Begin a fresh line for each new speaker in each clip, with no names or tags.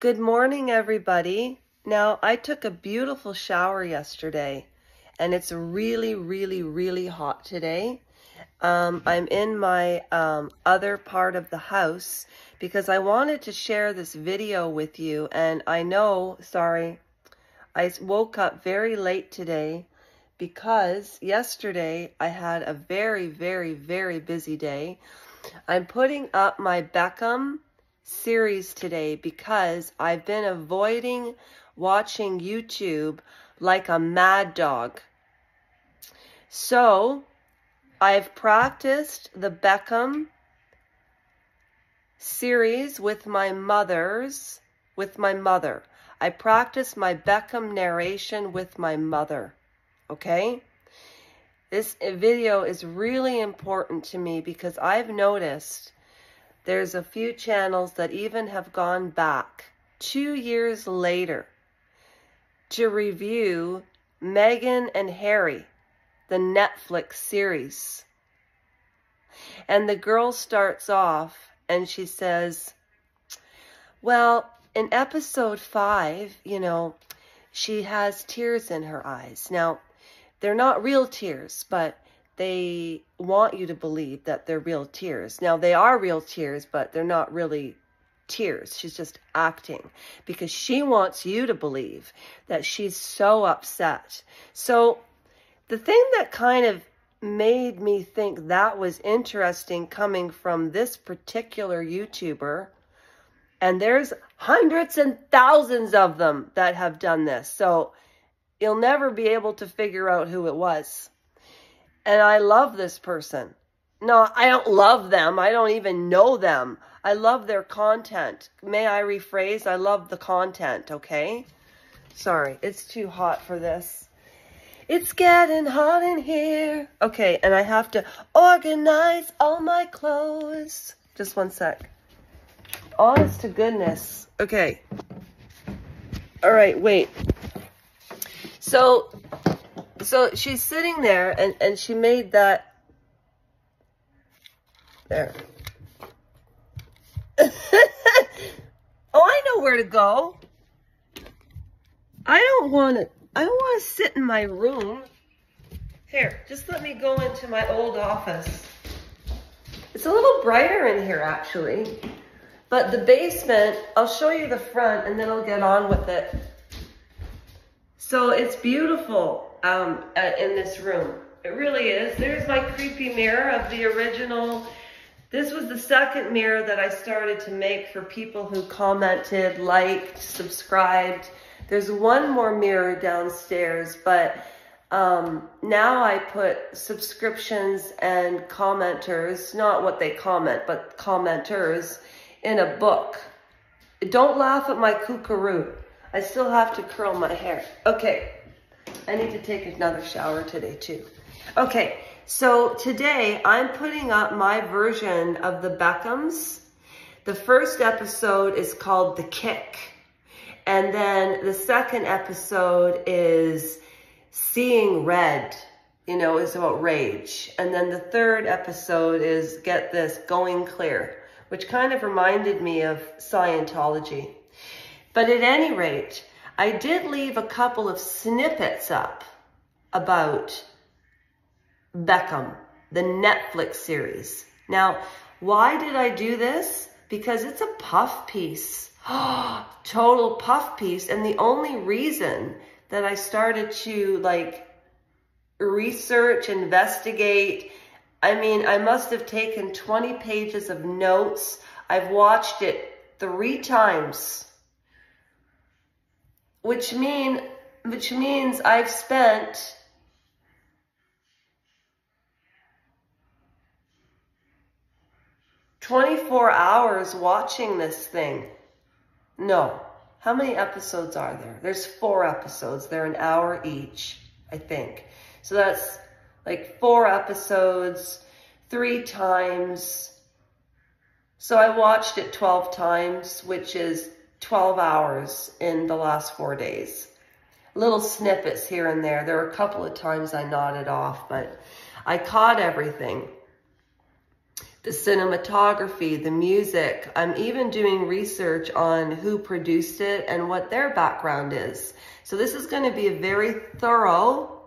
Good morning, everybody. Now, I took a beautiful shower yesterday, and it's really, really, really hot today. I'm in my other part of the house because I wanted to share this video with you, and I know, sorry, I woke up very late today because yesterday I had a very, very, very busy day. I'm putting up my Beckham series today because I've been avoiding watching YouTube like a mad dog. So I've practiced the Beckham series with my mother. I practiced my Beckham narration with my mother, okay? This video is really important to me because I've noticed there's a few channels that even have gone back 2 years later to review Meghan and Harry, the Netflix series. And the girl starts off and she says, well, in episode 5, she has tears in her eyes. Now, they're not real tears, but they want you to believe that they're real tears. Now, they are real tears, but they're not really tears. She's just acting because she wants you to believe that she's so upset. So the thing that kind of made me think that was interesting coming from this particular YouTuber, and there's hundreds and thousands of them that have done this, so you'll never be able to figure out who it was. And I love this person. No, I don't love them. I don't even know them. I love their content. May I rephrase? I love the content, okay? Sorry, it's too hot for this. It's getting hot in here. Okay, and I have to organize all my clothes. Just one sec. Honest to goodness. Okay. All right, wait. So she's sitting there and she made that there. Oh, I know where to go. I don't want to sit in my room. Here, just let me go into my old office. It's a little brighter in here actually. But the basement, I'll show you the front and then I'll get on with it. So it's beautiful in this room. It really is. There's my creepy mirror of the original. This was the second mirror that I started to make for people who commented, liked, subscribed. There's one more mirror downstairs, but now I put subscriptions and commenters, not what they comment, but commenters, in a book. Don't laugh at my kookaroo. I still have to curl my hair. Okay, I need to take another shower today too. Okay, so today I'm putting up my version of the Beckhams. The first episode is called The Kick. And then the second episode is Seeing Red, is about rage. And then the third episode is, get this, Going Clear, which kind of reminded me of Scientology. But at any rate, I did leave a couple of snippets up about Beckham, the Netflix series. Now, why did I do this? Because it's a puff piece. Total puff piece. And the only reason that I started to research, investigate, I must have taken 20 pages of notes. I've watched it 3 times. Which means I've spent 24 hours watching this thing. No. How many episodes are there? There's 4 episodes. They're an hour each, I think. So that's like 4 episodes, 3 times. So I watched it 12 times, which is 12 hours in the last 4 days. Little snippets here and there. There were a couple of times I nodded off, but I caught everything. the cinematography, the music. I'm even doing research on who produced it and what their background is. So this is going to be a very thorough.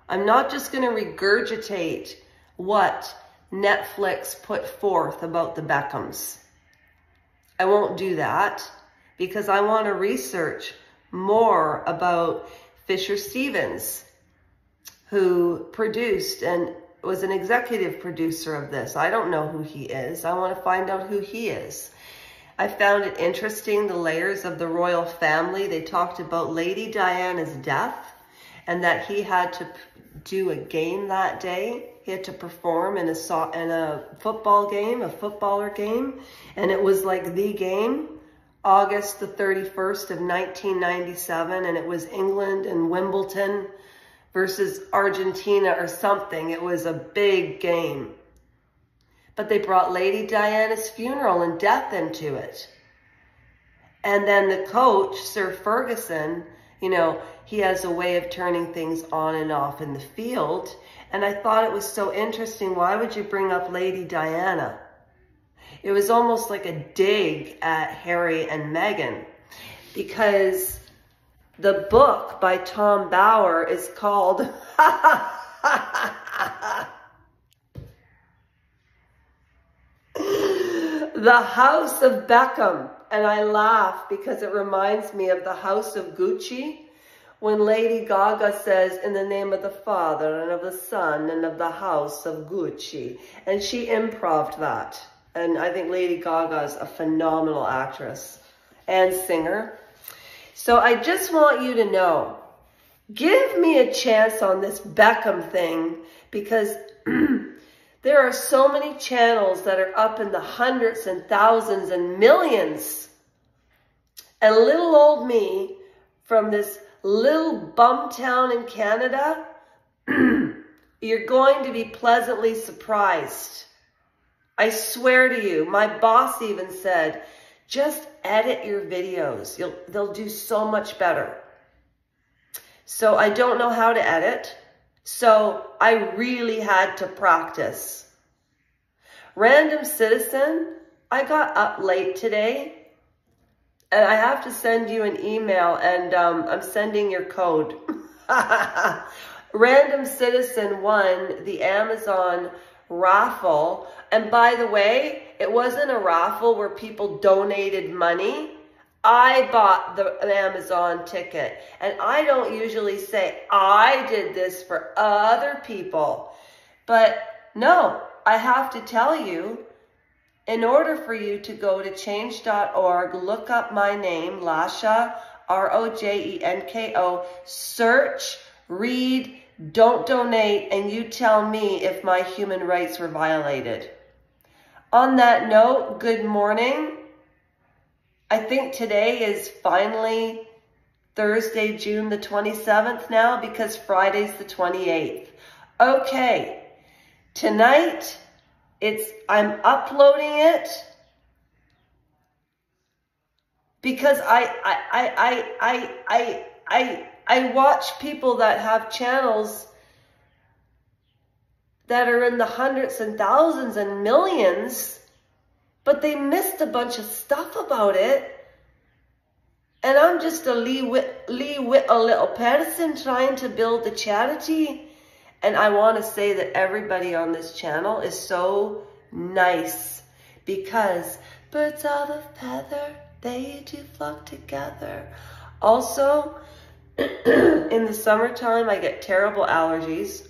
I'm not just going to regurgitate what Netflix put forth about the Beckhams. I won't do that because I want to research more about Fisher Stevens, who produced and was an executive producer of this. I don't know who he is. I want to find out who he is. I found it interesting, the layers of the royal family. They talked about Lady Diana's death and that he had to do a game that day. He had to perform in a football game, a footballer game. And it was like the game, August the 31st of 1997. And it was England and Wimbledon versus Argentina or something. It was a big game. But they brought Lady Diana's funeral and death into it. And then the coach, Sir Ferguson, you know, he has a way of turning things on and off in the field. And I thought it was so interesting. Why would you bring up Lady Diana? It was almost like a dig at Harry and Meghan, because the book by Tom Bauer is called The House of Beckham. And I laugh because it reminds me of the House of Gucci, when Lady Gaga says, in the name of the Father and of the Son and of the House of Gucci. And she improv'd that. And I think Lady Gaga is a phenomenal actress and singer. So I just want you to know, give me a chance on this Beckham thing, because there are so many channels that are up in the hundreds and thousands and millions. And little old me from this little bum town in Canada, you're going to be pleasantly surprised. I swear to you, my boss even said, just edit your videos. They'll do so much better. So I don't know how to edit. So I really had to practice. Random Citizen, I got up late today. And I have to send you an email, and I'm sending your code. Random Citizen won the Amazon raffle. And by the way, it wasn't a raffle where people donated money. I bought the Amazon ticket. And I don't usually say I did this for other people. But no, I have to tell you, in order for you to go to change.org, look up my name, Lasha, R-O-J-E-N-K-O, search, read, don't donate, and you tell me if my human rights were violated. On that note, good morning. I think today is finally Thursday, June the 27th now, because Friday's the 28th. Okay, tonight, I'm uploading it because I watch people that have channels that are in the hundreds and thousands and millions, but they missed a bunch of stuff about it. And I'm just a little person trying to build a charity. And I want to say that everybody on this channel is so nice, because birds of a feather, they do flock together. Also, in the summertime, I get terrible allergies.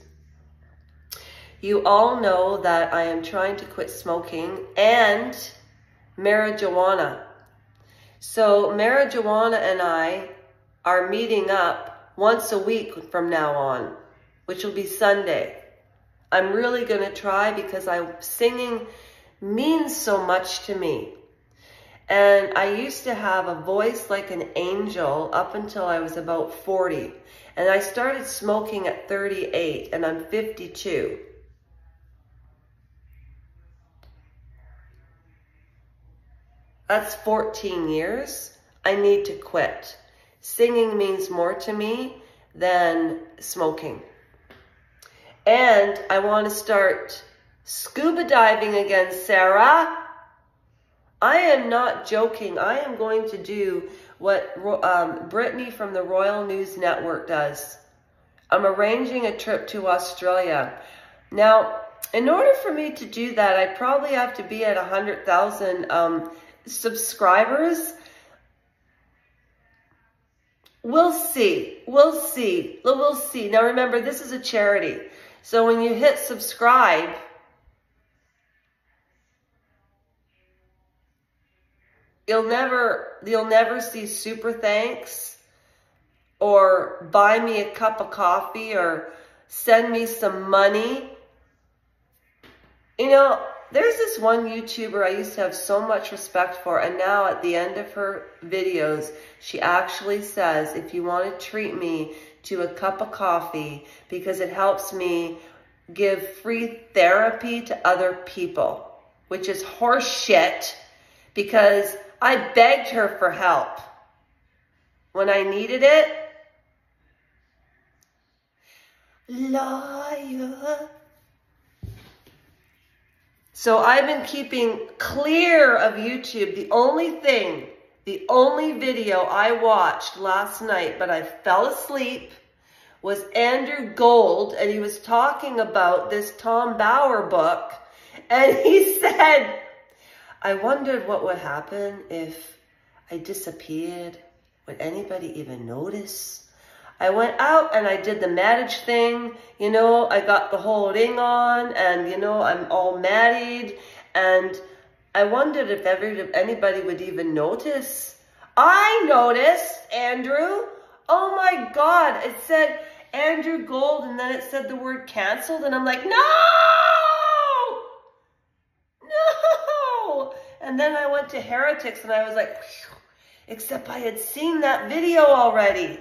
You all know that I am trying to quit smoking and marijuana. So marijuana and I are meeting up once a week from now on, which will be Sunday. I'm really going to try, because singing means so much to me. And I used to have a voice like an angel up until I was about 40. And I started smoking at 38, and I'm 52. That's 14 years. I need to quit. Singing means more to me than smoking. And I want to start Scuba diving again, Sarah. I am not joking. I am going to do what Brittany from the Royal News Network does. I'm arranging a trip to Australia. Now, in order for me to do that, I probably have to be at 100,000 subscribers. We'll see. We'll see. We'll see. Now, remember, this is a charity. So when you hit subscribe, you'll never see super thanks or buy me a cup of coffee or send me some money. You know, there's this one YouTuber I used to have so much respect for, and now at the end of her videos, she actually says, if you want to treat me to a cup of coffee because it helps me give free therapy to other people, which is horse shit, because I begged her for help when I needed it. Liar. So I've been keeping clear of YouTube. The only video I watched last night, but I fell asleep, was Andrew Gold, and he was talking about this Tom Bauer book, and he said, I wondered what would happen if I disappeared. Would anybody even notice? I went out and I did the marriage thing. You know, I got the whole ring on, and, you know, I'm all married. And I wondered if anybody would even notice. I noticed, Andrew. Oh my God. It said Andrew Gold, and then it said the word canceled. And I'm like, no! No! And then I went to Heretics and I was like, whew, except I had seen that video already.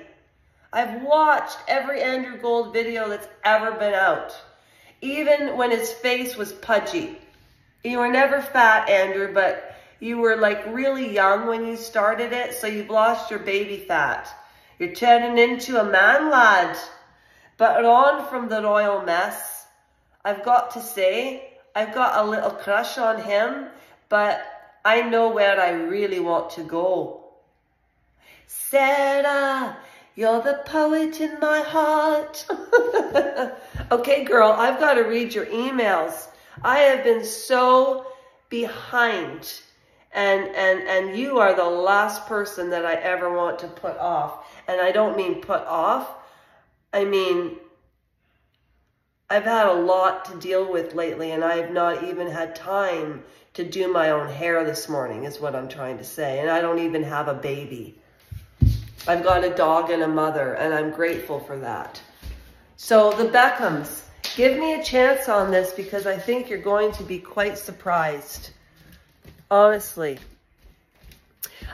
I've watched every Andrew Gold video that's ever been out. Even when his face was pudgy. You were never fat, Andrew, but you were like really young when you started it, so you've lost your baby fat. You're turning into a man, lad. But on from the royal mess, I've got to say, I've got a little crush on him, but I know where I really want to go. Sarah, you're the poet in my heart. Okay, girl, I've got to read your emails. I have been so behind, and you are the last person that I ever want to put off. And I don't mean put off. I mean, I've had a lot to deal with lately, and I have not even had time to do my own hair this morning, is what I'm trying to say. And I don't even have a baby. I've got a dog and a mother, and I'm grateful for that. So the Beckhams, give me a chance on this, because I think you're going to be quite surprised. Honestly.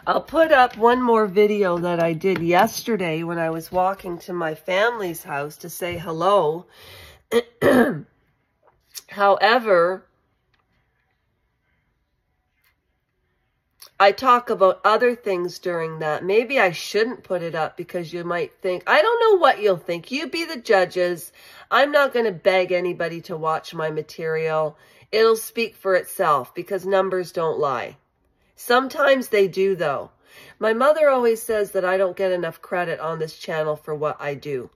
I'll put up one more video that I did yesterday when I was walking to my family's house to say hello. However, I talk about other things during that. Maybe I shouldn't put it up, because you might think, I don't know what you'll think. You be the judges. I'm not going to beg anybody to watch my material. It'll speak for itself, because numbers don't lie. Sometimes they do, though. My mother always says that I don't get enough credit on this channel for what I do.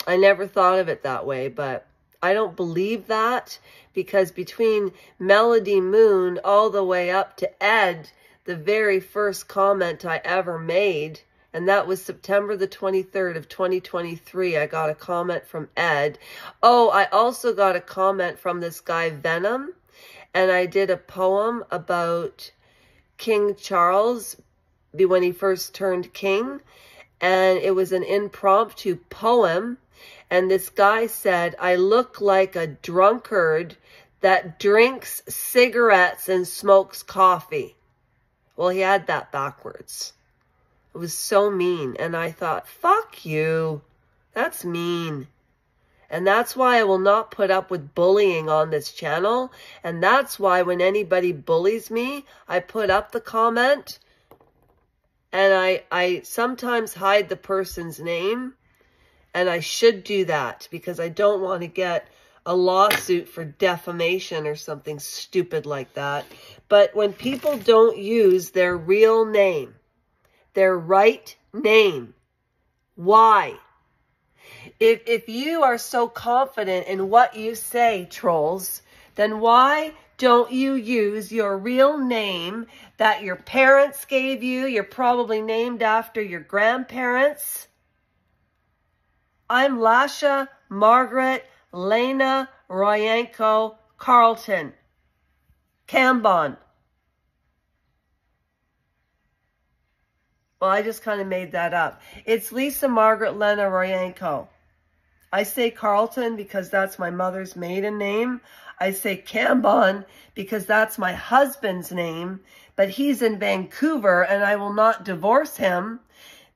I never thought of it that way, but I don't believe that, because between Melody Moon all the way up to Ed, the very first comment I ever made, and that was September the 23rd of 2023, I got a comment from Ed. Oh, I also got a comment from this guy Venom, and I did a poem about King Charles when he first turned king, and it was an impromptu poem. And this guy said, I look like a drunkard that drinks cigarettes and smokes coffee. Well, he had that backwards. It was so mean. And I thought, fuck you. That's mean. And that's why I will not put up with bullying on this channel. And that's why when anybody bullies me, I put up the comment. And I sometimes hide the person's name. And I should do that, because I don't want to get a lawsuit for defamation or something stupid like that. But when people don't use their real name, their right name, why? If you are so confident in what you say, trolls, then why don't you use your real name that your parents gave you? You're probably named after your grandparents. I'm Lasha Margaret Lena Royenko Carlton Cambon. Well, I just kind of made that up. It's Lisa Margaret Lena Royenko. I say Carlton because that's my mother's maiden name. I say Cambon because that's my husband's name. But he's in Vancouver and I will not divorce him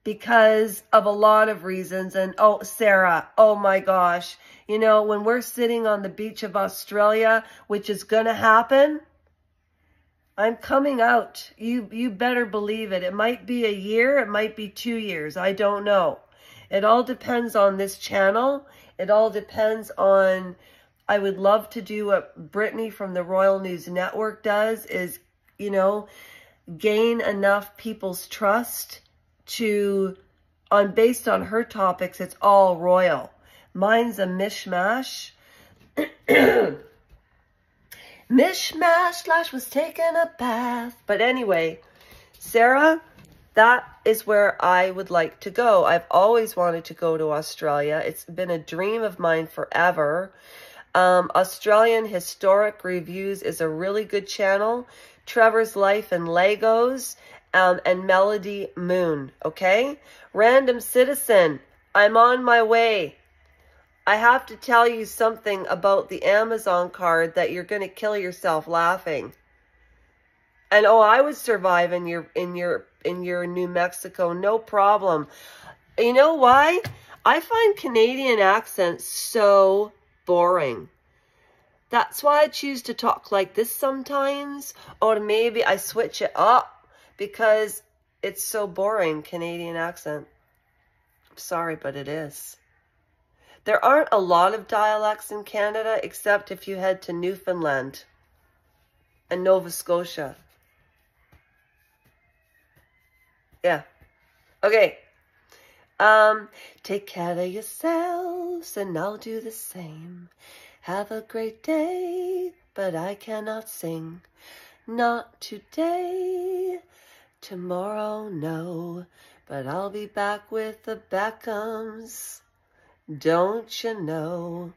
because of a lot of reasons. And oh, Sarah, oh my gosh. You know, when we're sitting on the beach of Australia, which is going to happen, I'm coming out. You better believe it. It might be a year. It might be 2 years. I don't know. It all depends on this channel. It all depends on, I would love to do what Brittany from the Royal News Network does is, you know, gain enough people's trust to, based on her topics, it's all royal. Mine's a mishmash. Mishmash, Lash was taking a bath. But anyway, Sarah, that is where I would like to go. I've always wanted to go to Australia. It's been a dream of mine forever. Australian Historic Reviews is a really good channel. Trevor's Life and Legos, and Melody Moon, okay? Random Citizen, I'm on my way. I have to tell you something about the Amazon card that you're going to kill yourself laughing. And oh, I would survive in your New Mexico, no problem. You know why? I find Canadian accents so boring. That's why I choose to talk like this sometimes, or maybe I switch it up because it's so boring, Canadian accent. I'm sorry, but it is. There aren't a lot of dialects in Canada, except if you head to Newfoundland and Nova Scotia. Yeah. Okay. Take care of yourselves and I'll do the same. Have a great day, but I cannot sing. Not today. Tomorrow, no. But I'll be back with the Beckhams. Don't you know?